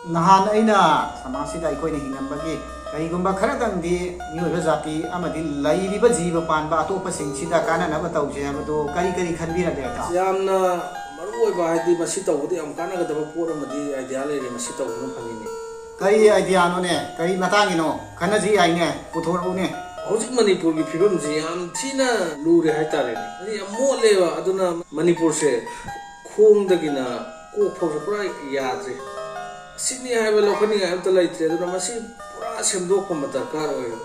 Nahan aina samasida aikoina hingambagi kaigumba kharadangdi mioiba jati amadi lairiba jiba panba atopa singchida kananaba tawje habado kari kari khanbira deta yamna maruoiba haidi masi tawbudi am kanagadaba pora madi idea leire masi tawbunu phangini kari idea no ne kari matangino khanaji aine puthorune hojik manipur gi phibam ji yam thina lure haitare ni yam molewa aduna manipur se khong dagina ko phawse pura yadre sini haiba lokani amta laitre aduna masi pura semdokpa madarkar oyo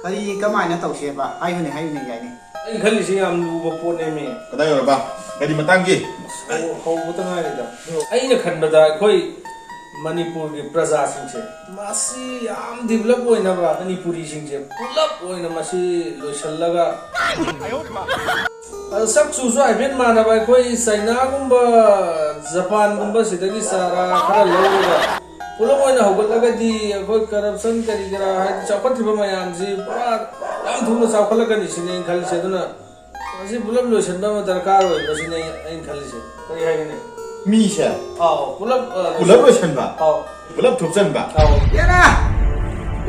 kari kamaina tawseba ayune yaini ai khali si yam luba pone me kadai yorba kadi matangi ho butanga ida aina khanbada koi manipur gi praja singse masi yam develop oina ba manipuri singse pulap oina masi loisallaga sak su su aibet mana ba koi china gumba japan gumba sidagi sara khara loga pulap oina hogallaga di koi corruption kari gara ha chapathiba mayam ji pura yam thuna chawkhalaga ni sine khali se duna masi pulap loisanba ma darkar oi basine ain khali se koi haine misha pulap lotion ba pulap thupsan ba yana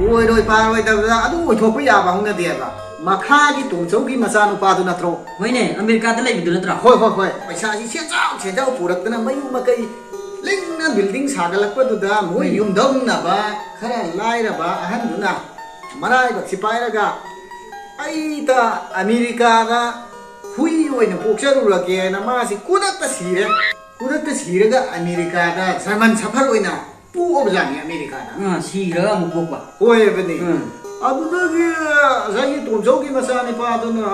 oi roi pa roi da adu oi thopa ya ba hungna de ba makha gi tongchau gi macha nu pa du natro hoine america da laibidu natra hoi paisa ji chen chau purak dana mayu makai lingna building sagalakpa du da moi yum dong na ba khara laira ba ahan duna marai ba sipai ga ai ta america ga hui oi na pokcharu ra ke na ma si kudak ta sire Kuda siraga Amerika da zaman safar oina pu objani Amerika da siraga mukokba hoye bani aduda gi zai tomjau gi masani pa aduna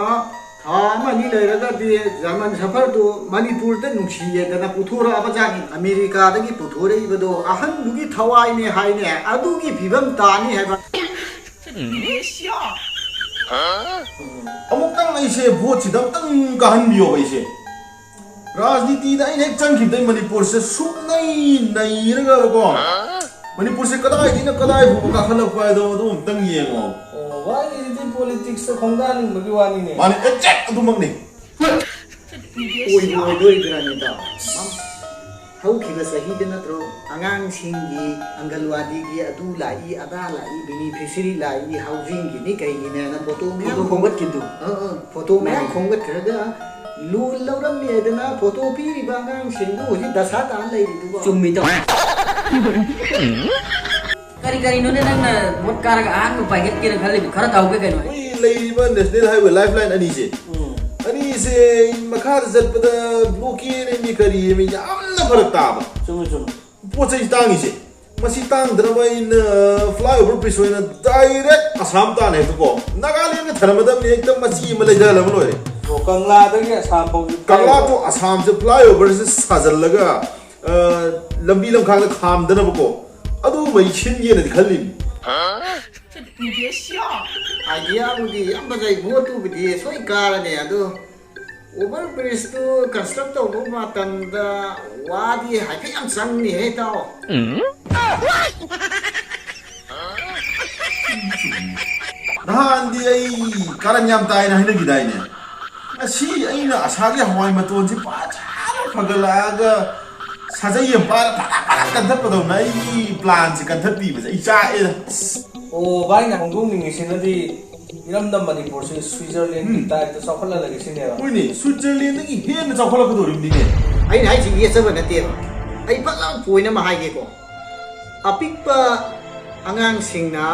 tha mani leiraga di zaman safar do manipur da nungsiye da na puthora abajani Amerika da gi puthore ibado ahan dugi thawai ne haine adu gi bibam tani heba amuk tang ai se vote sidam tang kahan biyo bai se राजनीति दा इन एक चंग खिबदे मणिपुर से सुप नहीं रगा को मणिपुर से कदाई दिन कदाई भू का खलक पाए दो तंग येंगो वाई इदी पॉलिटिक्स खोंगानी मगी वानी ने माने एजेक्ट अदु मगने ओई दोई ग्रानी दा हौ खिबा सही de natro angang singi angalwadi gi adu lai ada lai beneficiary lai housing gi ni kai gi na photo me khongat kidu photo me khongat karaga lu lauram me dana photo pi ba ngang singu ji dasa tan lai ri du chummi to kari kari no ne nang mot karaga an mu paget kira khali khara tau ke kai no oi leiba national highway lifeline ani se makhar zat pada bloki ne mi kari mi yamna farak taba chum pochai tangi se masi tang drama in flyover bridge oina direct assam ta ne ko nagaland ne tharmadam ne ekdam masi ma leja lam lore kangla da ge assam pau kangla to assam se flyover se sajal laga lambi lam khang da kham dana ko adu mai chin ye ne khalli idea budi amba jai votu budi soi kara ne adu over bridge to construct to no matam da wadi hai am sang ni he tao nahan di ai karan yam tai na hina gidai ne asi aina asagi hawai maton si pa phagalaga sajai yam pa kan thap padau nai plan si kan thap pi ba ai cha e vai na hongdong ning sin di iram dam manipur se switzerland ki tai to sokhala lagi sin ne oi ni switzerland ni he na chakhala ka dorim ni ne ai nai ji ye saban na te ai pa lang puina ma hai ge ko apik pa angang singna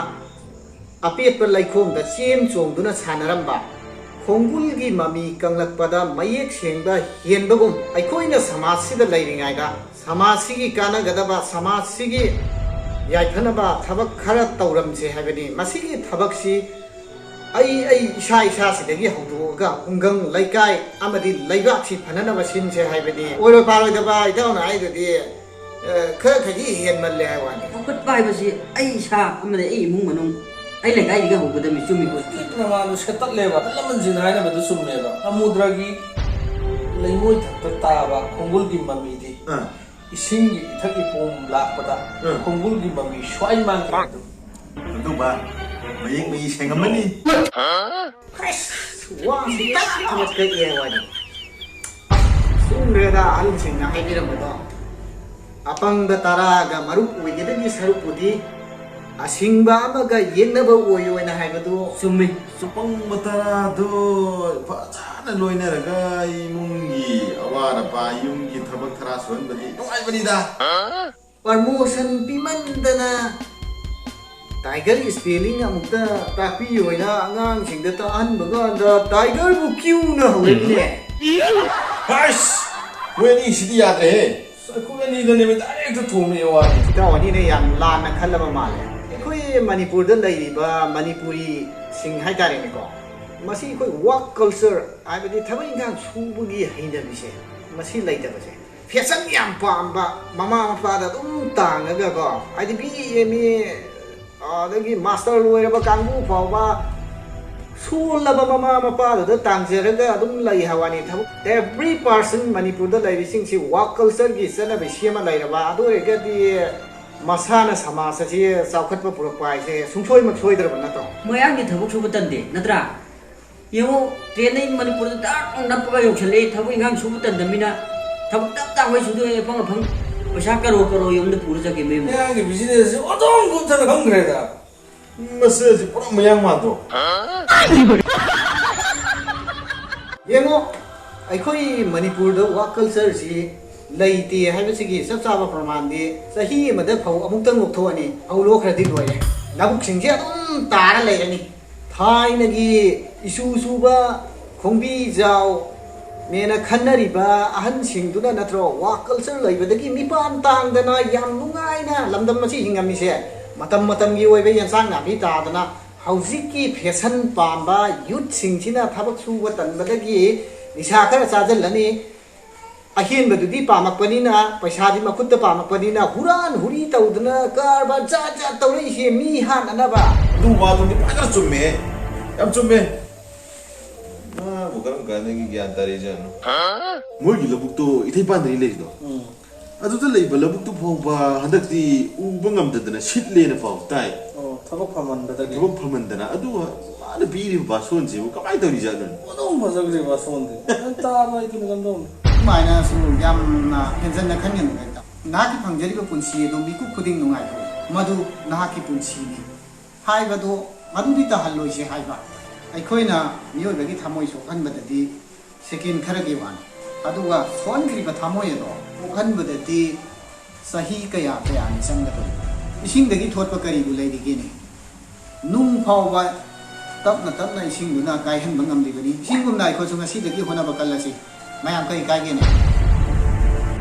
apet pa laikhom da chen chong duna sanaramba khongul gi mami kanglak pada mayek sengba hienbagum ai koina samaj sida lairingai da samaj sigi kana gadaba samaj sigi yaithanaba thabak khara tauram se habani masigi thabak si ai isa sidagi haudoga ungang laikai amadi laibak si phananaba sin se habani oi paroi da ba idau na ai de kha khaji hien mal le hawani khut pai ba si ai sa amade ai mung manung ai le kai ga hu da mi chumi ko namanu setat leba laman jin haina badu summe ba samudra gi leimoi thakta ta ba khongul gi mami di ising gi thaki pom lakpada khongul gi mami swai mang tu ba mayek mi sengamani wa si ta amat ka ye wani sumre da alum singna ai diram ba apangda taraga marup oigedagi sarupudi asingba amaga yengnaba oyoina haibadu Sumi. Supang Matara do Pachana Loineraga Imungi Awara Pa Yungi Tabak Taraswan Badi no I Banida promotion pimandana tiger spelling amukta tapi yoina angang singda taan baga da tiger bu kyu na hawne Hush! When is the other? ꯑꯩꯈꯣꯏ ꯑꯅꯤꯗꯅꯦ direct ꯊꯣꯡꯅꯩ ꯋꯥꯅꯤ ꯇꯥꯋꯥꯅꯤꯅ ꯌꯥꯝ ꯂꯥꯟꯅ ꯈꯜꯂꯕ ꯃꯥꯜꯂꯦ ꯑꯩꯈꯣꯏ ꯃꯅꯤꯄꯨꯔꯗ ꯂꯩꯔꯤꯕ ꯃꯅꯤꯄꯨꯔꯤ ꯁꯤꯡ ꯍꯥꯏꯇꯥꯔꯦꯅꯦꯀꯣ ꯃꯁꯤ ꯑꯩꯈꯣꯏ ꯋꯥꯛ ꯀꯜꯆꯔ ꯍꯥꯏꯕꯗꯤ ꯊꯕꯛ ꯏꯟꯈꯥꯡ ꯁꯨꯕꯒꯤ ꯍꯩꯅꯕꯤꯁꯦ ꯃꯁꯤ ꯂꯩꯇꯕꯁꯦ ꯐꯦꯁꯟ ꯌꯥꯝ ꯄꯥꯝꯕ ꯃꯃꯥ ꯃꯄꯥꯗ ꯑꯗꯨꯝ ꯇꯥꯡꯉꯒꯀꯣ ꯍꯥꯏꯗꯤ BA ꯑꯗꯒꯤ ꯃꯥꯁꯇꯔ ꯂꯣꯏꯔꯕ ꯀꯥꯡꯕꯨ ꯐꯥꯎꯕ ꯁꯣꯜꯂꯕ ꯃꯃꯥ ꯃꯄꯥꯗꯨꯗ ꯇꯥꯡꯖꯔꯒ ꯑꯗꯨꯝ ꯂꯩ ꯍꯥꯏꯋꯥꯅꯤ ꯊꯕꯛ every person ꯃꯅꯤꯄꯨꯔꯗ ꯂꯩꯔꯤꯁꯤꯡꯁꯤ ꯋꯥꯛ ꯀꯜꯆꯔꯒꯤ ꯆꯠꯅꯕꯤꯁꯤ ꯑꯃ ꯂꯩꯔꯕ ꯑꯗꯨ ꯑꯣꯏꯔꯒꯗꯤ ꯃꯁꯥꯅ ꯁꯃꯥꯖ ꯑꯁꯤ ꯆꯥꯎꯈꯠꯄ ꯄꯨꯔꯛꯄ ꯍꯥꯏꯁꯦ ꯁꯨꯡꯁꯣꯏꯃꯛ ꯁꯣꯏꯗ꯭ꯔꯕ ꯅꯠꯇ꯭ꯔꯣ ꯃꯌꯥꯝꯒꯤ ꯊꯕꯛ ꯁꯨꯕ ꯇꯟꯗꯦ ꯅꯠꯇ꯭ꯔꯥ ꯌꯦꯡꯉꯣ ꯇ꯭ꯔꯦꯟꯗꯩ ꯃꯅꯤꯄꯨꯔꯗ ꯗꯥꯛ ꯅꯞꯄꯒ ꯌꯧꯁꯜꯂꯛꯏ ꯊꯕꯛ ꯏꯟꯈꯥꯡ ꯁꯨꯕ ꯇꯟꯗꯕꯅꯤꯅ ꯊꯕꯛ ꯇꯞ ꯇꯥꯡꯈꯣꯏ ꯁꯨꯗꯣꯛꯑꯦ ꯑꯐꯪ ꯑꯐꯪ ꯄꯩꯁꯥ ꯀꯔꯣ ꯌꯨꯝꯗ ꯄꯨꯔ ꯆꯠꯀꯦ ꯃꯌꯨꯝ ꯃꯌꯥꯝꯒꯤ ꯕꯤꯖꯤꯅꯦꯁꯁꯦ ꯑꯗꯨꯝ ꯀꯨꯞꯊꯅ ꯈꯪꯈ꯭ꯔꯦꯗ Masses Pura Mayang Mando ꯌꯦꯡꯉꯣ ꯑꯩꯈꯣꯏ ꯃꯅꯤꯄꯨꯔꯗ ꯋꯥꯛ ꯀꯜꯆꯔꯁꯤ ꯂꯩꯇꯦ ꯍꯥꯏꯕꯁꯤꯒꯤ ꯆꯞ ꯆꯥꯕ ꯄ꯭ꯔꯃꯥꯟꯗꯤ ꯆꯍꯤ ꯑꯃꯗ ꯐꯧ ꯑꯃꯨꯛꯇꯪ ꯂꯣꯛꯊꯣꯛꯑꯅꯤ ꯐꯧ ꯂꯣꯛꯈ꯭ꯔꯗꯤ ꯂꯣꯏꯔꯦ ꯂꯧꯕꯨꯛꯁꯤꯡꯁꯦ ꯑꯗꯨꯝ ꯇꯥꯔ ꯂꯩꯔꯅꯤ ꯊꯥꯏꯅꯒꯤ ꯏꯁꯨ ꯁꯨꯕ ꯈꯣꯡꯕꯤꯖꯥꯎ ꯅꯦꯅ ꯈꯟꯅꯔꯤꯕ ꯑꯍꯟꯁꯤꯡꯗꯨꯅ ꯅꯠꯇ꯭ꯔꯣ ꯋꯥꯛ ꯀꯜꯆꯔ ꯂꯩꯕꯗꯒꯤ ꯃꯤꯄꯥꯟ ꯇꯥꯡꯗꯅ ꯌꯥꯝ ꯅꯨꯡꯉꯥꯏꯅ ꯂꯝꯗꯝ ꯑꯁꯤ ꯍꯤꯡꯉꯝꯃꯤꯁꯦ ꯃꯇꯝ ꯃꯇꯝꯒꯤ ꯑꯣꯏꯕ ꯌꯦꯟꯁꯥꯡ ꯅꯥꯄꯤ ꯇꯥꯗꯅ ꯍꯧꯖꯤꯛꯀꯤ ꯐꯦꯁꯟ ꯄꯥꯝꯕ ꯌꯨꯠꯁꯤꯡꯁꯤꯅ ꯊꯕꯛ ꯁꯨꯕ ꯇꯟꯕꯗꯒꯤ ꯅꯤꯁꯥ ꯈꯔ ꯆꯥꯁꯤꯜꯂꯅꯤ ꯑꯍꯦꯟꯕꯗꯨꯗꯤ ꯄꯥꯝꯃꯛꯄꯅꯤꯅ ꯄꯩꯁꯥꯗꯤ ꯃꯈꯨꯠꯇ ꯄꯥꯝꯃꯛꯄꯅꯤꯅ ꯍꯨꯔꯥꯟ ꯍꯨꯔꯤ ꯇꯧꯗꯅ ꯀꯔꯕꯥꯔ ꯖꯥꯠ ꯖꯥꯠ ꯇꯧꯔꯛꯏꯁꯦ ꯃꯤ ꯍꯥꯠꯅꯅꯕ Duwadundi Pada Chume Yam Chume Bukan Ganagi Gantarijan Murgi Labukto Itipandri Ledo Adu the label Labuktu Poba Hadati Ubangam Dana Shitlane of Tai ꯊꯕꯛ ꯐꯃꯟꯕꯗꯒꯤ Book Pamandana Adu the Piri Basonzi who come out of each other. ꯑꯗꯨꯝ ꯐꯖꯈ꯭ꯔꯦꯕ ꯁꯣꯝꯗꯤ ꯇꯥꯕ ꯑꯩꯗꯨꯅ ꯀꯝꯗꯧꯅꯤ ꯁꯨꯃꯥꯏꯅꯁꯨ ꯌꯥꯝꯅ ꯍꯦꯟꯖꯟꯅ ꯈꯟꯒꯅꯨ ꯅꯍꯥꯛꯀꯤ ꯐꯪꯖꯔꯤꯕ ꯄꯨꯟꯁꯤ ꯑꯗꯨ ꯃꯤꯀꯨꯞ ꯈꯨꯗꯤꯡ ꯅꯨꯡꯉꯥꯏꯊꯣꯛꯎ ꯃꯗꯨ ꯅꯍꯥꯛꯀꯤ ꯄꯨꯟꯁꯤꯅꯤ ꯍꯥꯏꯕꯗꯨ ꯃꯗꯨꯗꯤ ꯇꯥꯍꯜꯂꯣꯏꯁꯦ ꯍꯥꯏꯕ ꯑꯩꯈꯣꯏꯅ ꯃꯤꯑꯣꯏꯕꯒꯤ ꯊꯃꯣꯏ ꯁꯣꯛꯍꯟꯕꯗꯗꯤ ꯁꯦꯀꯦꯟ ꯈꯔꯒꯤ ꯋꯥꯅꯤ ꯑꯗꯨꯒ ꯁꯣꯛꯍꯟꯈ꯭ꯔꯤꯕ ꯊꯃꯣꯏ ꯑꯗꯣ ꯀꯣꯛꯍꯟꯕꯗꯗꯤ ꯆꯍꯤ ꯀꯌꯥꯅꯤ ꯆꯪꯒꯗꯧꯔꯤꯕ ꯏꯁꯤꯡꯗꯒꯤ ꯊꯣꯠꯄ ꯀꯔꯤꯕꯨ ꯂꯩꯔꯤꯒꯦꯅꯦ ꯅꯨꯡ ꯐꯥꯎꯕ ꯇꯞꯅ ꯇꯞꯅ ꯏꯁꯤꯡꯗꯨꯅ ꯀꯥꯏꯍꯟꯕ ꯉꯝꯂꯤꯕꯅꯤ ꯏꯁꯤꯡꯒꯨꯝꯅ ꯑꯩꯈꯣꯏꯁꯨ ꯉꯁꯤꯗꯒꯤ ꯍꯣꯠꯅꯕ ꯀꯜꯂꯁꯤ ꯃꯌꯥꯝ ꯀꯔꯤ ꯀꯥꯏꯒꯦꯅꯦ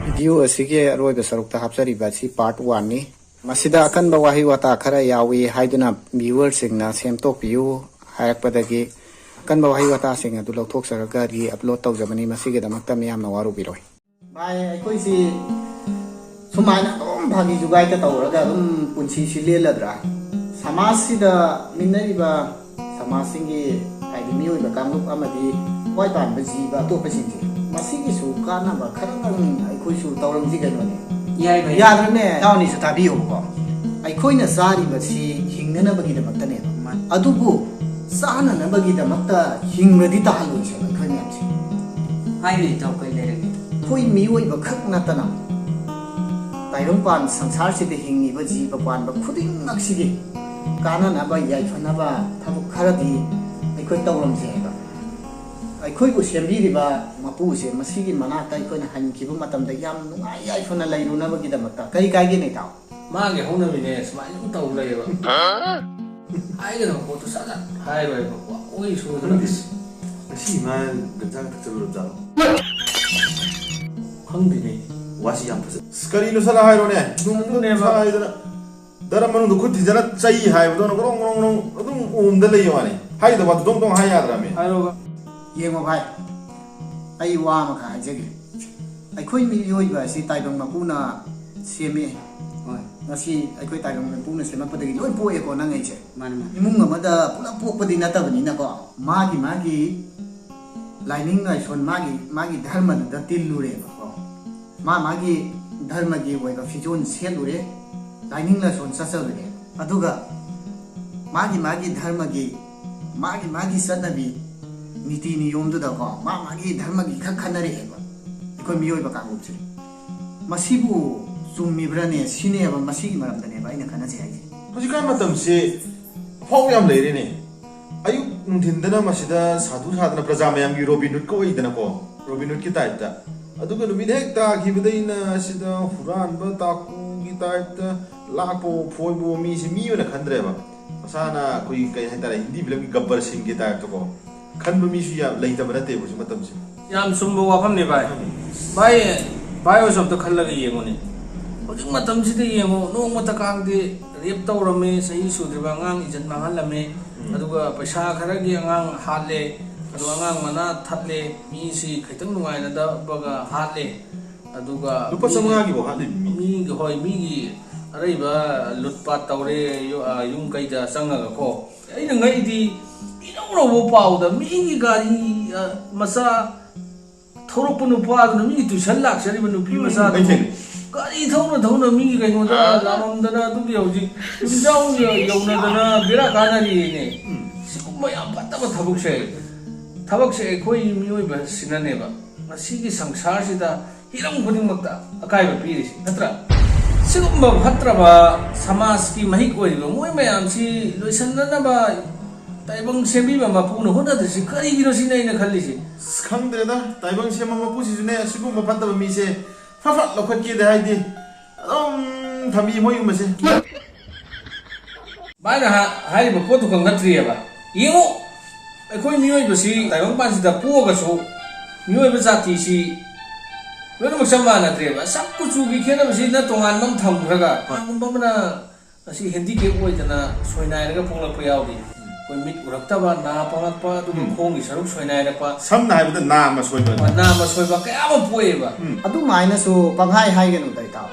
ꯚꯤꯗꯤꯑꯣ ꯑꯁꯤꯒꯤ ꯑꯔꯣꯏꯕ ꯁꯔꯨꯛꯇ ꯍꯥꯞꯆꯔꯤꯕ ꯑꯁꯤ ꯄꯥꯔꯠ 1ꯅꯤ ꯃꯁꯤꯗ ꯑꯀꯟꯕ ꯋꯥꯍꯩ ꯋꯥꯇꯥ ꯈꯔ ꯌꯥꯎꯏ ꯍꯥꯏꯗꯨꯅ ꯚꯤꯌꯨꯋꯔꯁꯤꯡꯅ ꯁꯦꯝꯗꯣꯛꯄꯤꯌꯨ ꯍꯥꯏꯔꯛꯄꯗꯒꯤ ꯑꯀꯟꯕ ꯋꯥꯍꯩ ꯋꯥꯇꯥꯁꯤꯡ ꯑꯗꯨ ꯂꯧꯊꯣꯛꯆꯔꯒ ꯔꯤꯑꯞꯂꯣꯗ ꯇꯧꯖꯕꯅꯤ ꯃꯁꯤꯒꯤꯗꯃꯛꯇ ꯃꯌꯥꯝꯅ ꯋꯥꯔꯨꯕꯤꯔꯣꯏ ꯚꯥꯏ ꯑꯩꯈꯣꯏꯁꯤ ꯁꯨꯃꯥꯏꯅ ꯑꯗꯨꯝ ꯐꯥꯒꯤ ꯖꯨꯒꯥꯏꯇ ꯇꯧꯔꯒ ꯑꯗꯨꯝ ꯄꯨꯟꯁꯤꯁꯤ ꯂꯦꯜꯂꯗ꯭ꯔꯥ ꯁꯃꯥꯖꯁꯤꯗ ꯃꯤꯟꯅꯔꯤꯕ ꯁꯃꯥꯖꯁꯤꯡꯒꯤ ꯍꯥꯏꯗꯤ ꯃꯤꯑꯣꯏꯕ ꯀꯥꯡꯂꯨꯞ ꯑꯃꯗꯤ ꯍꯋꯥꯏ ꯄꯥꯟꯕ ꯖꯤꯕ ꯑꯇꯣꯞꯄꯁꯤꯡꯁꯦ ꯃꯁꯤꯒꯤꯁꯨ ꯀꯥꯟꯅꯕ ꯈꯔꯪ ꯑꯩꯈꯣꯏꯁꯨ ꯇꯧꯔꯝꯁꯤ ꯀꯩꯅꯣꯅꯦ ꯌꯥꯏ ꯚꯥꯏ ꯌꯥꯗ꯭ꯔꯅꯦ ꯏꯇꯥꯎꯅꯤꯁꯨ ꯇꯥꯕꯤꯌꯨꯀꯣ ꯑꯩꯈꯣꯏꯅ ꯆꯥꯔꯤꯕꯁꯤ ꯍꯤꯡꯅꯅꯕꯒꯤꯗꯃꯛꯇꯅꯦ ꯑꯗꯨꯕꯨ ꯆꯥꯅꯅꯕꯒꯤꯗꯃꯛꯇ ꯍꯤꯡꯕꯗꯤ ꯇꯥꯍꯜꯂꯣꯏꯁꯦꯕ ꯑꯩꯈꯣꯏ ꯃꯌꯥꯝꯁꯦ ꯍꯥꯏꯅꯦ ꯏꯇꯥꯎ ꯀꯩ ꯂꯩꯔꯒꯦ ꯑꯩꯈꯣꯏ ꯃꯤꯑꯣꯏꯕ ꯈꯛ ꯅꯠꯇꯅ ꯇꯥꯏꯕꯪꯄꯥꯟ ꯁꯪꯁꯥꯔꯁꯤꯗ ꯍꯤꯡꯉꯤꯕ ꯖꯤꯕ ꯄꯥꯟꯕ ꯈꯨꯗꯤꯡꯃꯛꯁꯤꯒꯤ ꯀꯥꯟꯅꯅꯕ ꯌꯥꯏꯐꯅꯕ ꯊꯕꯛ ꯈꯔꯗꯤ ꯑꯩꯈꯣꯏ ꯇꯧꯔꯝꯁꯦ ꯍꯥꯏꯕ ꯑꯩꯈꯣꯏꯕꯨ ꯁꯦꯝꯕꯤꯔꯤꯕ ꯃꯄꯨꯁꯦ ꯃꯁꯤꯒꯤ ꯃꯅꯥꯛꯇ ꯑꯩꯈꯣꯏꯅ ꯍꯟꯈꯤꯕ ꯃꯇꯝꯗ ꯌꯥꯝ ꯅꯨꯡꯉꯥꯏ ꯌꯥꯏꯐꯅ ꯂꯩꯔꯨꯅꯕꯒꯤꯗꯃꯛꯇ ꯀꯔꯤ ꯀꯥꯏꯒꯦꯅꯦ ꯏꯇꯥꯎ ꯃꯥꯒꯤ ꯍꯧꯅꯕꯤꯅꯦ ꯁꯨꯃꯥꯏꯅ ꯑꯗꯨꯝ ꯇꯧ ꯂꯩꯌꯦꯕ ꯍꯥꯏꯒꯗꯕ ꯄꯣꯠꯇꯨ ꯁꯠ ꯁꯠ ꯍꯥꯏꯔꯣꯏꯕ ꯑꯣꯏ ꯁꯣꯏꯗꯅ See man Ganjang Tachalu ꯈꯪꯗꯦꯅꯦ Wasi Yam Scary no Sala Hirone Daramanu Kutizana Chai Hive don't the Leone. Hide the what don't hire me. ꯍꯥꯏꯔꯣꯒ ꯌꯦꯡꯉꯣ ꯚꯥꯏ ꯑꯩ ꯋꯥ ꯑꯃꯈꯛ ꯍꯥꯏꯖꯒꯦ ꯑꯩꯈꯣꯏ ꯃꯤꯑꯣꯏꯕ ꯑꯁꯤ ꯇꯥꯏꯕꯪ ꯃꯄꯨꯅ ꯁꯦꯝꯃꯦ ꯍꯣꯏ ꯉꯁꯤ ꯑꯩꯈꯣꯏ ꯇꯥꯏꯕꯪ ꯃꯄꯨꯅ ꯁꯦꯝꯃꯛꯄꯗꯒꯤ ꯂꯣꯏ ꯄꯣꯛꯑꯦꯀꯣ ꯅꯪ ꯑꯩꯁꯦ ꯃꯥꯅꯤ ꯃꯥꯅꯤ ꯏꯃꯨꯡ ꯑꯃꯗ ꯄꯨꯂꯞ ꯄꯣꯛꯄꯗꯤ ꯅꯠꯇꯕꯅꯤꯅꯀꯣ ꯃꯥꯒꯤ ꯂꯥꯏꯅꯤꯡ ꯂꯥꯏꯁꯣꯟ ꯃꯥꯒꯤ ꯙꯔꯃꯗꯨꯗ ꯇꯤꯜꯂꯨꯔꯦꯕꯀꯣ ꯃꯥꯒꯤ ꯙꯔꯃꯒꯤ ꯑꯣꯏꯕ ꯐꯤꯖꯣꯜ ꯁꯦꯠꯂꯨꯔꯦ ꯂꯥꯏꯅꯤꯡ ꯂꯥꯏꯁꯣꯟ ꯆꯠꯆꯔꯨꯔꯦ ꯑꯗꯨꯒ ꯃꯥꯒꯤ ꯙꯔꯃꯒꯤ ꯃꯥꯒꯤ ꯆꯠꯅꯕꯤ ꯅꯤꯇꯤ ꯅꯤꯌꯣꯝꯗꯨꯗꯀꯣ ꯃꯥꯒꯤ ꯙꯔꯃꯒꯤ ꯈꯛ ꯈꯟꯅꯔꯛꯑꯦꯕ ꯑꯩꯈꯣꯏ ꯃꯤꯑꯣꯏꯕ ꯀꯥꯡꯂꯨꯞꯁꯦ ꯃꯁꯤꯕꯨ ꯆꯨꯝꯃꯤꯕ꯭ꯔꯥꯅꯦ ꯁꯤꯅꯦꯕ ꯃꯁꯤꯒꯤ ꯃꯔꯝꯗꯅꯦꯕ ꯑꯩꯅ ꯈꯟꯅꯁꯦ ꯍꯥꯏꯁꯦ ꯍꯧꯖꯤꯛꯀꯥꯟ ꯃꯇꯝꯁꯤ ꯑꯐꯥꯎ ꯌꯥꯝ ꯂꯩꯔꯦꯅꯦ ꯑꯌꯨꯛ ꯅꯨꯡꯊꯤꯟꯗꯅ ꯃꯁꯤꯗ ꯁꯥꯗꯨ ꯁꯥꯗꯅ ꯄ꯭ꯔꯖꯥ ꯃꯌꯥꯝꯒꯤ ꯔꯣꯕꯤꯟ ꯍꯨꯗꯀ ꯑꯣꯏꯗꯅꯀꯣ ꯔꯣꯕꯤꯟ ꯍꯨꯗꯀꯤ ꯇꯥꯏꯞꯇ ꯑꯗꯨꯒ ꯅꯨꯃꯤꯠ ꯍꯦꯛ ꯇꯥꯈꯤꯕꯗꯩꯅ ꯁꯤꯗ ꯍꯨꯔꯥꯟꯕ ꯇꯥꯀꯨꯒꯤ ꯇꯥꯏꯞꯇ ꯂꯥꯛꯄ ꯐꯣꯏꯕ ꯃꯤꯁꯤ ꯃꯤ ꯑꯣꯏꯅ ꯈꯟꯗ꯭ꯔꯦꯕ ꯃꯁꯥꯅ ꯑꯩꯈꯣꯏ ꯀꯩ ꯍꯥꯏꯇꯥꯔꯦ ꯍꯤꯟꯗꯤ ꯐꯤꯂꯝꯒꯤ ꯒब्ꯕꯔ ꯁꯤꯡꯒꯤ ꯇꯥꯏꯞꯇꯀꯣ ꯈꯟꯕ ꯃꯤꯁꯨ ꯌꯥꯝ ꯂꯩꯇꯕ ꯅꯠꯇꯦꯕ ꯍꯧꯖꯤꯛ ꯃꯇꯝꯁꯤ ꯌꯥꯝ ꯆꯨꯝꯕ ꯋꯥꯐꯝꯅꯤ ꯚꯥꯏ ꯚꯥꯏ ꯍꯣꯏꯁꯨ ꯑꯝꯇ ꯈꯜꯂꯒ ꯌꯦꯡꯉꯨꯅꯦ ꯍꯧꯖꯤꯛ ꯃꯇꯝꯁꯤꯗ ꯌꯦꯡꯉꯨ ꯅꯣꯡꯃꯇ ꯀꯥꯡꯗꯤ ꯔꯦꯞ ꯇꯧꯔꯝꯃꯦ ꯆꯍꯤ ꯁꯨꯗ꯭ꯔꯤꯕ ꯑꯉꯥꯡ ꯏꯖꯠ ꯃꯥꯡꯍꯜꯂꯝꯃꯦ ꯑꯗꯨꯒ ꯄꯩꯁꯥ ꯈꯔꯒꯤ ꯑꯉꯥꯡ ꯍꯥꯠꯂꯦ ꯑꯗꯨꯒ ꯑꯉꯥꯡ ꯃꯅꯥ ꯊꯠꯂꯦ ꯃꯤꯁꯤ ꯈꯤꯇꯪ ꯅꯨꯡꯉꯥꯏꯅꯗꯕꯒ ꯍꯥꯠꯂꯦ ꯑꯗꯨꯒ ꯂꯨꯄꯥ 500ꯒꯤꯐꯥꯎ ꯍꯥꯠꯂꯤꯕ ꯃꯤꯒꯤ ꯍꯣꯏ ꯃꯤꯒꯤ ꯑꯔꯩꯕ ꯂꯨꯠꯄꯥꯠ ꯇꯧꯔꯦ ꯌꯨꯝ ꯀꯩꯗ ꯆꯪꯉꯒꯀꯣ ꯑꯩꯅ ꯉꯛꯏꯗꯤ ꯏꯔꯧꯔꯧꯕ ꯄꯥꯎꯗ ꯃꯤꯒꯤ ꯒꯥꯔꯤ ꯃꯆꯥ ꯊꯧꯔꯛꯄ ꯅꯨꯄꯥꯗꯨꯅ ꯃꯤꯒꯤ ꯇꯨꯏꯁꯟ ꯂꯥꯛꯆꯔꯤꯕ ꯅꯨꯄꯤ ꯃꯆꯥꯗꯨ ꯒꯥꯔꯤ ꯊꯧꯅ ꯃꯤꯒꯤ ꯀꯩꯅꯣꯗ ꯂꯥꯛꯑꯝꯗꯅ ꯑꯗꯨꯒꯤ ꯍꯧꯖꯤꯛ ꯌꯨꯝꯖꯥꯎ ꯌꯧꯅꯗꯅ ꯕꯦꯔꯥ ꯀꯥꯟꯅꯔꯤꯅꯦ ꯁꯤꯒꯨꯝꯕ ꯌꯥꯝ ꯐꯠꯇꯕ ꯊꯕꯛꯁꯦ ꯑꯩꯈꯣই ꯃꯤꯑꯣꯏꯕꯁꯤꯅꯅꯦꯕ ꯉꯁꯤꯒꯤ ꯁꯪꯁꯥꯔꯁꯤꯗ ꯍꯤꯔꯝ ꯈꯨꯗꯤꯡꯃꯛꯇ ꯑꯀꯥꯏꯕ ꯄꯤꯔꯤꯁꯤ ꯅꯠꯇ꯭ꯔꯥ ꯁꯤꯒꯨꯝꯕ ꯐꯠꯇ꯭ꯔꯕ ꯁꯃꯥꯖꯀꯤ ꯃꯍꯤꯛ ꯑꯣꯏꯔꯤꯕ ꯃꯣꯏ ꯃꯌꯥꯝꯁꯤ ꯂꯣꯏꯁꯤꯟꯅꯅꯕ ꯇꯥꯏꯕꯪ ꯁꯦꯝꯕꯤꯕ ꯃꯄꯨꯅ ꯍꯣꯠꯅꯗ꯭ꯔꯤꯁꯤ ꯀꯔꯤꯒꯤꯅꯣ ꯁꯤꯅ ꯑꯩꯅ ꯈꯜꯂꯤꯁꯤ ꯈꯪꯗ꯭ꯔꯦꯗ ꯇꯥꯏꯕꯪ ꯁꯦꯝꯕ ꯃꯄꯨꯁꯤꯁꯨꯅꯦ ꯁꯤꯒꯨꯝꯕ ꯐꯠꯇꯕ ꯃꯤꯁꯦ ꯐꯠ ꯂꯧꯈꯠꯀꯦꯗ ꯍꯥꯏꯗꯤ ꯑꯗꯨꯝ ꯊꯝꯕꯤ ꯃꯣꯏꯒꯨꯝꯕꯁꯦ ꯚꯥꯏꯅ ꯍꯥꯏꯔꯤꯕ ꯄꯣꯠꯇꯨ ꯈꯛ ꯅꯠꯇ꯭ꯔꯤꯑꯕ ꯌꯦꯡꯉꯨ ꯑꯩꯈꯣই ꯃꯤꯑꯣꯏꯕꯁꯤ ꯇꯥꯏꯕꯪꯄꯥꯟꯁꯤꯗ ꯄꯣꯛꯑꯒꯁꯨ ꯃꯤꯑꯣꯏꯕ ꯖꯥꯇꯤꯁꯤ ꯂꯣꯏꯅꯃꯛ ꯆꯞ ꯃꯥꯟꯅꯗ꯭ꯔꯦꯕ ꯁꯛ ꯀꯨꯆꯨꯒꯤ ꯈꯦꯠꯅꯕꯁꯤꯅ ꯇꯣꯉꯥꯟꯕ ꯑꯃ ꯊꯝꯈ꯭ꯔꯒ ꯀꯅꯥꯒꯨꯝꯕ ꯑꯃꯅ ꯑꯁꯤ ꯍꯦꯟꯗꯤꯀꯦꯞ ꯑꯣꯏꯗꯅ ꯁꯣꯏꯅꯥꯏꯔꯒ ꯄꯣꯛꯂꯛꯄ ꯌꯥꯎꯔꯤ ꯑꯩꯈꯣꯏ ꯃꯤꯠ ꯎꯔꯛꯇꯕ ꯅꯥ ꯄꯪꯂꯛꯄ ꯑꯗꯨꯒ ꯈꯣꯡꯒꯤ ꯁꯔꯨꯛ ꯁꯣꯏꯅꯥꯏꯔꯛꯄ ꯁꯝꯅ ꯍꯥꯏꯕꯗ ꯅꯥꯝꯃ ꯁꯣꯏꯕ ꯅꯥꯝꯃ ꯁꯣꯏꯕ ꯀꯌꯥ ꯑꯃ ꯄꯣꯛꯑꯦꯕ ꯑꯗꯨꯃꯥꯏꯅꯁꯨ ꯄꯪꯍꯥꯏ ꯍꯥꯏꯒꯅꯨꯗ ꯏꯇꯥꯎ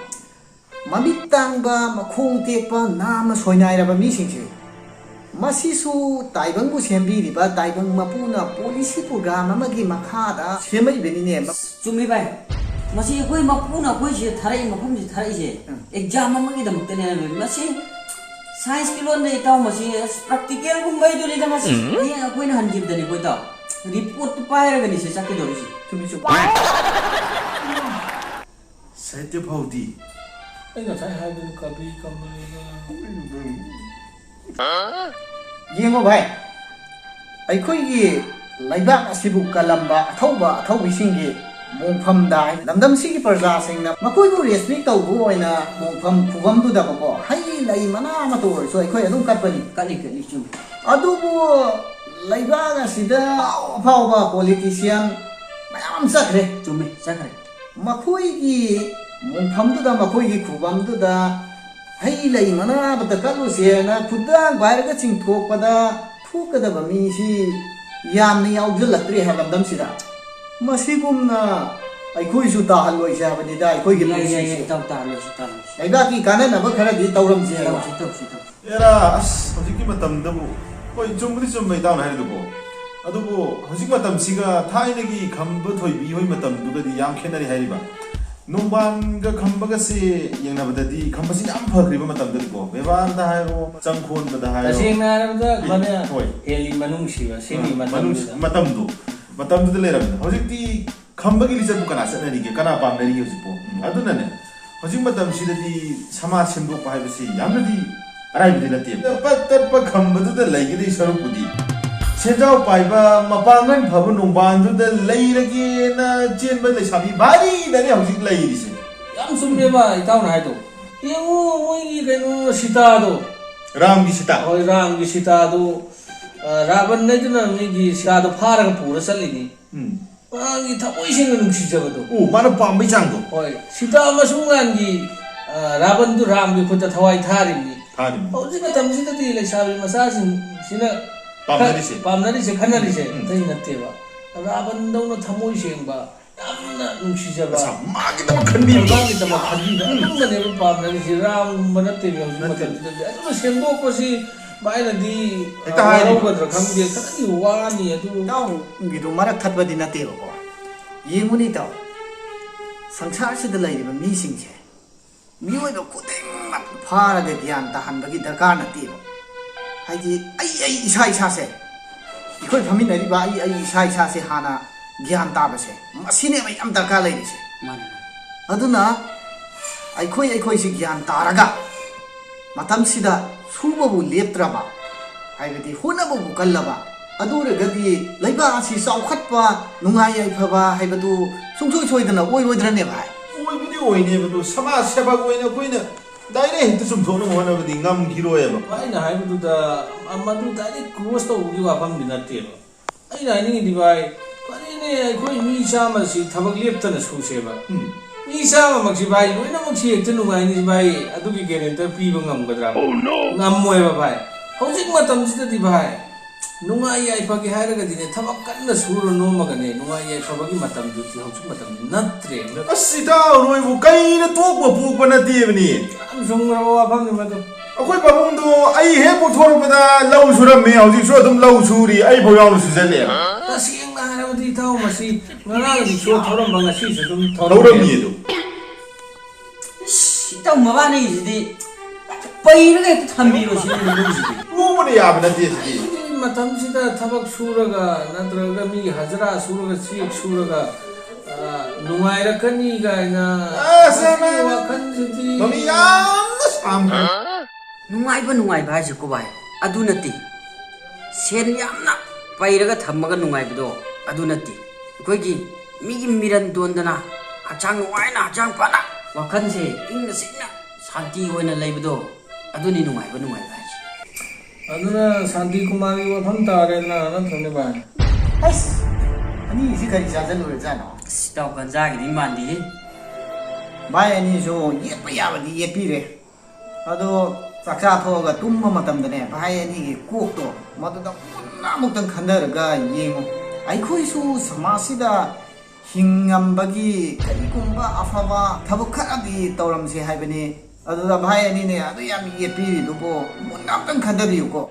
ꯃꯃꯤꯠ ꯇꯥꯡꯕ ꯃꯈꯣꯡ ꯇꯦꯛꯄ ꯅꯥꯝꯃ ꯁꯣꯏꯅꯥꯏꯔꯕ ꯃꯤꯁꯤꯡꯁꯦ ꯃꯁꯤꯁꯨ ꯇꯥꯏꯕꯪꯕꯨ ꯁꯦꯝꯕꯤꯔꯤꯕ ꯇꯥꯏꯕꯪ ꯃꯄꯨꯅ ꯄꯣꯂꯤꯁꯤ ꯄ꯭ꯔꯣꯒ꯭ꯔꯥꯝ ꯑꯃꯒꯤ ꯃꯈꯥꯗ ꯁꯦꯝꯃꯛꯏꯕꯅꯤꯅꯦ ꯆꯨꯝꯃꯤ ꯚꯥꯏ ꯃꯁꯤ ꯑꯩꯈꯣꯏ ꯃꯄꯨꯅ ꯑꯩꯈꯣꯏꯁꯤ ꯊꯥꯔꯛꯏ ꯃꯐꯝꯁꯤ ꯊꯥꯔꯛꯏꯁꯦ ꯑꯦꯛꯖꯥꯝ ꯑꯃꯒꯤꯗꯃꯛꯇꯅꯦ ꯃꯁꯤ ꯁꯥꯏꯟꯁꯀꯤ ꯂꯣꯟꯗ ꯏꯇꯥꯎ ꯃꯁꯤ ꯄ꯭ꯔꯥꯛꯇꯤꯀꯦꯜꯒꯨꯝꯕꯩꯗꯨꯅꯤꯗ ꯃꯁꯤ ꯍꯌꯦꯡ ꯑꯩꯈꯣꯏꯅ ꯍꯟꯈꯤꯕꯗꯅꯤ ꯑꯩꯈꯣꯏ ꯏꯇꯥꯎ ꯔꯤꯄꯣꯔꯠꯇꯨ ꯄꯥꯏꯔꯒꯅꯤ ꯁꯤ ꯆꯠꯀꯗꯧꯔꯤꯁꯤ ꯆꯨꯝꯃꯤ ꯁꯥꯍꯤꯇ꯭ꯌ ꯐꯥꯎꯗꯤ ꯑꯩ ꯉꯁꯥꯏ ꯍꯥꯏꯕꯗꯨ ꯀꯕꯤ ꯀꯝꯕꯅꯤꯅ ꯌꯦꯡꯉꯣ ꯚꯥꯏ ꯑꯩꯈꯣꯏꯒꯤ ꯂꯩꯕꯥꯛ ꯑꯁꯤꯕꯨ ꯀꯜꯂꯝꯕ ꯑꯊꯧꯕꯤꯁꯤꯡꯒꯤ ꯃꯣꯡꯐꯝꯗ ꯂꯝꯗꯝꯁꯤꯒꯤ ꯄ꯭ꯔꯖꯥꯁꯤꯡꯅ ꯃꯈꯣꯏꯕꯨ ꯔꯦꯁꯄꯦꯛ ꯇꯧꯕ ꯑꯣꯏꯅ ꯃꯣꯡꯐꯝ ꯈꯨꯕꯝꯗꯨꯗꯀꯣ ꯍꯩ ꯂꯩ ꯃꯅꯥ ꯑꯃꯇ ꯑꯣꯏꯔꯁꯨ ꯑꯩꯈꯣꯏ ꯑꯗꯨꯝ ꯀꯠꯄꯅꯤ ꯀꯠꯂꯤ ꯆꯨꯝꯃꯤ ꯑꯗꯨꯕꯨ ꯂꯩꯕꯥꯛ ꯑꯁꯤꯗ ꯑꯐꯥꯎꯕ ꯄꯣꯂꯤꯇꯤꯁꯤꯌꯥꯟ ꯃꯌꯥꯝ ꯆꯠꯈ꯭ꯔꯦ ꯆꯨꯝꯃꯤ ꯆꯠꯈ꯭ꯔꯦ ꯃꯈꯣꯏꯒꯤ ꯃꯣꯡꯐꯝꯗꯨꯗ ꯃꯈꯣꯏꯒꯤ ꯈꯨꯕꯝꯗꯨꯗ ꯍꯩ ꯂꯩ ꯃꯅꯥ ꯑꯃꯇ ꯀꯠꯂꯨꯁꯦꯅ ꯈꯨꯠꯇꯥꯡ ꯄꯥꯏꯔꯒ ꯆꯤꯡꯊꯣꯛꯄꯗ ꯊꯣꯛꯀꯗꯕ ꯃꯤꯁꯤ ꯌꯥꯝꯅ ꯌꯥꯎꯁꯤꯜꯂꯛꯇ꯭ꯔꯦ ꯍꯥꯏꯕ ꯂꯝꯗꯝꯁꯤꯗ ꯃꯁꯤꯒꯨꯝꯅ ꯑꯩꯈꯣꯏꯁꯨ ꯇꯥꯍꯜꯂꯣꯏꯁꯦ ꯍꯥꯏꯕꯅꯤꯗ ꯑꯩꯈꯣꯏꯒꯤ ꯄꯨꯟꯁꯤꯁꯦ ꯂꯩꯕꯥꯛꯀꯤ ꯀꯥꯟꯅꯅꯕ ꯈꯔꯗꯤ ꯇꯧꯔꯝꯁꯦ ꯑꯦꯔꯥ ꯑꯁ ꯍꯧꯖꯤꯛꯀꯤ ꯃꯇꯝꯗꯕꯨ ꯍꯣꯏ ꯆꯨꯝꯕꯨꯗꯤ ꯆꯨꯝꯕ ꯏꯇꯥꯎꯅ ꯍꯥꯏꯔꯤꯗꯨꯀꯣ ꯑꯗꯨꯕꯨ ꯍꯧꯖꯤꯛ ꯃꯇꯝꯁꯤꯒ ꯊꯥꯏꯅꯒꯤ ꯈꯝꯕ ꯊꯣꯏꯕꯤ ꯍꯣꯏ ꯃꯇꯝꯗꯨꯒꯗꯤ ꯌꯥꯝ ꯈꯦꯠꯅꯔꯤ ꯍꯥꯏꯔꯤꯕ ꯅꯣꯡꯕꯥꯟꯒ ꯈꯝꯕꯒꯁꯦ ꯌꯦꯡꯅꯕꯗꯗꯤ ꯈꯝꯕꯁꯤ ꯌꯥꯝ ꯐꯈ꯭ꯔꯤꯕ ꯃꯇꯝꯗꯗꯤꯀꯣ ꯕꯦꯕꯥꯔꯗ ꯍꯥꯏꯔꯣ ꯆꯪꯈꯣꯟꯕꯗ ꯍꯥꯏꯔꯣ ꯇꯁꯦꯡꯅ ꯍꯥꯏꯔꯕꯗ ꯍꯣꯏ ꯍꯦꯜꯂꯤ ꯃꯅꯨꯡꯁꯤꯕ ꯁꯤꯒꯤ ꯃꯇꯝꯗꯨꯗ ꯂꯩꯔꯝꯃꯤꯅ ꯍꯧꯖꯤꯛꯇꯤ ꯈꯝꯕꯒꯤ ꯂꯤꯆꯠꯄꯨ ꯀꯅꯥ ꯆꯠꯅꯔꯤꯒꯦ ꯀꯅꯥ ꯄꯥꯝꯅꯔꯤꯒꯦ ꯍꯧꯖꯤꯛꯄꯨ ꯑꯗꯨꯅꯅꯦ ꯍꯧꯖꯤꯛ ꯃꯇꯝꯁꯤꯗꯗꯤ ꯁꯃꯥꯖ ꯁꯦꯝꯗꯣꯛꯄ ꯍꯥꯏꯕꯁꯤ ꯌꯥꯝꯅꯗꯤ ꯑꯔꯥꯏꯕꯗꯤ ꯅꯠꯇꯦ ꯇꯠꯄ ꯈꯝꯕꯗꯨꯗ ꯂꯩꯒꯗꯩ ꯁꯔꯨꯛꯄꯨꯗꯤ ꯁꯦꯟꯖꯥꯎ ꯄꯥꯏꯕ ꯃꯄꯥꯡꯒꯜ फब नोंबांदुदा लेरगेना चेनबा लेसाबी भारीदने हौजिक लेरिसे याम सुमेबा इताउना हाइदो येंगो मोइगी कइनो सीतादो राम की सीता होय राम की सीतादो रावण नेदुना मिगी सीतादो फारग पुरा चलिनी मागी थमोइसिंग नुंसिजबदो ओ माने पाम्बै चांगदो होय सीता मसुंगानगी रावण दु राम की खुता थवाई थारिनी हौजिक तमसिदति लेसाबी मसासिन सिना पामनारिसे खनारिसे तै नत्तेबा रावण दौना थमोइ सेंबा यामना नुंसिजबा मागी तम खन्बी मागी तम खन्बी अदुमने पामनारिसे राम बनते हौजिक मतमसिदति अदुम सेंदोकपसि बाइनदी वारौगद्र खंगे खतनि वानी अदु गिदु मरक थत्बदि नतेबको येंगुनि ताव संसारसिदा लैरिबा मीसिंगसे मियोइबा खुदिंमक फारगा ध्यान ताहनबगी दरकार नतेबा हाइदि आई इसा इसासे इखोइ फमिनरिबा आई इसा इसासे हाना ज्ञान ताबसे मसिने मै यम दरकार लैरिसे माने अदुना ꯑꯩꯈꯣꯏꯁꯤ ꯒ꯭ꯌꯥꯟ ꯇꯥꯔꯒ ꯃꯇꯝꯁꯤꯗ ꯁꯨꯕꯕꯨ ꯂꯦꯞꯇ꯭ꯔꯕ ꯍꯥꯏꯕꯗꯤ ꯍꯣꯠꯅꯕꯕꯨ ꯀꯜꯂꯕ ꯑꯗꯨ ꯑꯣꯏꯔꯒꯗꯤ ꯂꯩꯕꯥꯛ ꯑꯁꯤ ꯆꯥꯎꯈꯠꯄ ꯅꯨꯡꯉꯥꯏ ꯌꯥꯏꯐꯕ ꯍꯥꯏꯕꯗꯨ ꯁꯨꯡꯁꯣꯏ ꯁꯣꯏꯗꯅ ꯑꯣꯏꯔꯣꯏꯗ꯭ꯔꯅꯦ ꯚꯥꯏ ꯑꯣꯏꯕꯨꯗꯤ ꯑꯣꯏꯅꯦꯕꯗꯨ ꯁꯃꯥꯖ ꯁꯦꯕꯛ ꯑꯣꯏꯅ ꯑꯩꯈꯣꯏꯅ ꯗꯥꯏꯔꯦꯛ ꯍꯦꯛꯇ ꯆꯨꯝꯊꯣꯛꯅꯕ ꯍꯣꯠꯅꯕꯗꯤ ꯉꯝꯈꯤꯔꯣꯏꯕ ꯑꯩꯅ ꯍꯥꯏꯕꯗꯨꯗ ꯃꯗꯨ ꯗꯥꯏꯔꯦꯛ ꯀ꯭ꯂꯣꯖ ꯇꯧꯕꯒꯤ ꯋꯥꯐꯝꯗꯤ ꯅꯠꯇꯦꯕ ꯑꯩꯅ ꯍꯥꯏꯅꯤꯡꯉꯤꯗꯤ ꯚꯥꯏ ꯀꯔꯤꯅꯦ ꯑꯩꯈꯣꯏ ꯃꯤ ꯆꯥꯝꯃꯁꯤ ꯊꯕꯛ ꯂꯦꯞꯇꯅ ꯁꯨꯁꯦꯕ ꯃꯤ ꯆꯥꯝꯃꯃꯛꯁꯤ ꯚꯥꯏ ꯂꯣꯏꯅꯃꯛꯁꯤ ꯍꯦꯛꯇ ꯅꯨꯡꯉꯥꯏꯅꯤ ꯚꯥꯏ ꯑꯗꯨꯒꯤ ꯒꯦꯔꯦꯟꯇꯔ ꯄꯤꯕ ꯉꯝꯒꯗ꯭ꯔꯥ ꯉꯝꯃꯣꯏꯕ ꯚꯥꯏ ꯍꯧꯖꯤꯛ ꯃꯇꯝꯁꯤꯗꯗꯤ ꯚꯥꯏ ꯅꯨꯡꯉꯥꯏ ꯌꯥꯏꯐꯒꯦ ꯍꯥꯏꯔꯒꯗꯤꯅꯦ ꯊꯕꯛ ꯀꯟꯅ ꯁꯨꯔ ꯅꯣꯝꯃꯒꯅꯦ ꯅꯨꯡꯉꯥꯏ ꯌꯥꯏꯐꯕꯒꯤ ꯃꯇꯝꯗꯨꯗꯤ ꯍꯧꯖꯤꯛ ꯃꯇꯝꯗꯤ ꯅꯠꯇ꯭ꯔꯦꯕ ꯑꯁ ꯏꯇꯥꯎ ꯅꯣꯏꯕꯨ ꯀꯩꯅ ꯇꯣꯛꯄ ꯄꯣꯛꯄ ꯅꯠꯇꯦꯕꯅꯤ ꯌꯥꯝ ꯆꯨꯝꯈ꯭ꯔꯕ ꯋꯥꯐꯝꯅꯤ ꯃꯗꯨ ꯑꯩꯈꯣꯏ ꯄꯥꯕꯨꯡꯗꯣ ꯑꯩ ꯍꯦꯛ ꯄꯣꯛꯊꯣꯔꯛꯄꯗ ꯂꯧ ꯁꯨꯔꯝꯃꯤ ꯍꯧꯖꯤꯛꯁꯨ ꯑꯗꯨꯝ ꯂꯧ ꯁꯨꯔꯤ ꯑꯩꯐꯥꯎ ꯌꯥꯎꯅ ꯁꯨꯖꯜꯂꯦꯕ ꯇꯁꯦꯡꯅ ꯍꯥꯏꯔꯕꯗꯤ ꯏꯇꯥꯎ ꯃꯁꯤ ꯉꯔꯥꯡꯗꯤ ꯁꯣ ꯊꯧꯔꯝꯕ ꯉꯁꯤꯁꯨ ꯑꯗꯨꯝ ꯊꯧꯔꯝꯃꯤ ꯑꯗꯨ ꯏꯇꯥꯎ ꯃꯕꯥꯅꯤꯁꯤꯗꯤ ꯄꯩꯔꯒ ꯍꯦꯛꯇ ꯊꯝꯕꯤꯔꯣ ꯁꯤꯅꯤ ꯃꯅꯨꯡꯁꯤꯗꯤ ꯂꯨꯕꯅ ꯌꯥꯕ ꯅꯠꯇꯦ ꯁꯤꯗꯤ ꯃꯇꯝꯁꯤꯗ ꯊꯕꯛ ꯁꯨꯔꯒ ꯅꯠꯇ꯭ꯔꯒ ꯃꯤꯒꯤ ꯍꯖꯔꯥ ꯁꯨꯔꯒ ꯆꯦꯛ ꯁꯨꯔꯒ ꯅꯨꯡꯉꯥꯏꯔꯛꯀꯅꯤ ꯀꯥꯏꯅ ꯋꯥꯈꯜꯁꯤꯗꯤ ꯃꯃꯤ ꯌꯥꯝꯅ ꯁꯥꯝꯈ꯭ꯔꯦ ꯅꯨꯡꯉꯥꯏꯕ ꯍꯥꯏꯁꯤꯀꯣ ꯚꯥꯏ ꯑꯗꯨ ꯅꯠꯇꯦ ꯁꯦꯟ ꯌꯥꯝꯅ ꯄꯩꯔꯒ ꯊꯝꯃꯒ ꯅꯨꯡꯉꯥꯏꯕꯗꯣ ꯑꯗꯨ ꯅꯠꯇꯦ ꯑꯩꯈꯣꯏꯒꯤ ꯃꯤꯒꯤ ꯃꯤꯔꯟ ꯇꯣꯟꯗꯅ ꯍꯛꯆꯥꯡ ꯅꯨꯡꯉꯥꯏꯅ ꯍꯛꯆꯥꯡ ꯐꯅ ꯋꯥꯈꯜꯁꯦ ꯏꯪꯅ ꯆꯤꯛꯅ ꯁꯥꯟꯇꯤ ꯑꯣꯏꯅ ꯂꯩꯕꯗꯣ ꯑꯗꯨꯅꯤ ꯅꯨꯡꯉꯥꯏꯕ ꯍꯥꯏꯁꯦ ꯑꯗꯨꯅ ꯁꯥꯟꯇꯤ ꯀꯨꯃꯥꯔꯒꯤ ꯋꯥꯐꯝ ꯇꯥꯔꯦꯅ ꯅꯠꯇ꯭ꯔꯅꯦ ꯚꯥꯏ ꯑꯁ ꯑꯅꯤꯁꯤ ꯀꯔꯤ ꯆꯥꯁꯤꯜꯂꯨꯔꯖꯥꯠꯅꯣ ꯏꯇꯥꯎ ꯒꯟꯖꯥꯒꯤꯗꯤ ꯃꯥꯟꯗꯦꯍꯦ ꯚꯥꯏ ꯑꯅꯤꯁꯨ ꯌꯦꯠꯄ ꯌꯥꯕꯗꯤ ꯌꯦꯠꯄꯤꯔꯦ ꯑꯗꯣ ꯆꯥꯛꯆꯥ ꯊꯣꯛꯑꯒ ꯇꯨꯝꯕ ꯃꯇꯝꯗꯅꯦ ꯚꯥꯏ ꯑꯅꯤꯒꯤ ꯀꯣꯛꯇꯣ ꯃꯗꯨꯗ ꯃꯨꯟꯅ ꯑꯃꯨꯛꯇꯪ ꯈꯟꯊꯔꯒ ꯌꯦꯡꯉꯨ ꯑꯩꯈꯣꯏꯁꯨ ꯁꯃꯥꯖꯁꯤꯗ ꯍꯤꯡꯉꯝꯕꯒꯤ ꯀꯔꯤꯒꯨꯝꯕ ꯑꯐꯕ ꯊꯕꯛ ꯈꯔꯗꯤ ꯇꯧꯔꯝꯁꯦ ꯍꯥꯏꯕꯅꯤ ꯑꯗꯨꯗ ꯚꯥꯏ ꯑꯅꯤꯅꯦ ꯑꯗꯨ ꯌꯥꯝ ꯌꯦꯠꯄꯤꯔꯤꯗꯨꯕꯨ ꯃꯨꯟꯅ ꯑꯝꯇꯪ ꯈꯟꯊꯕꯤꯌꯨꯀꯣ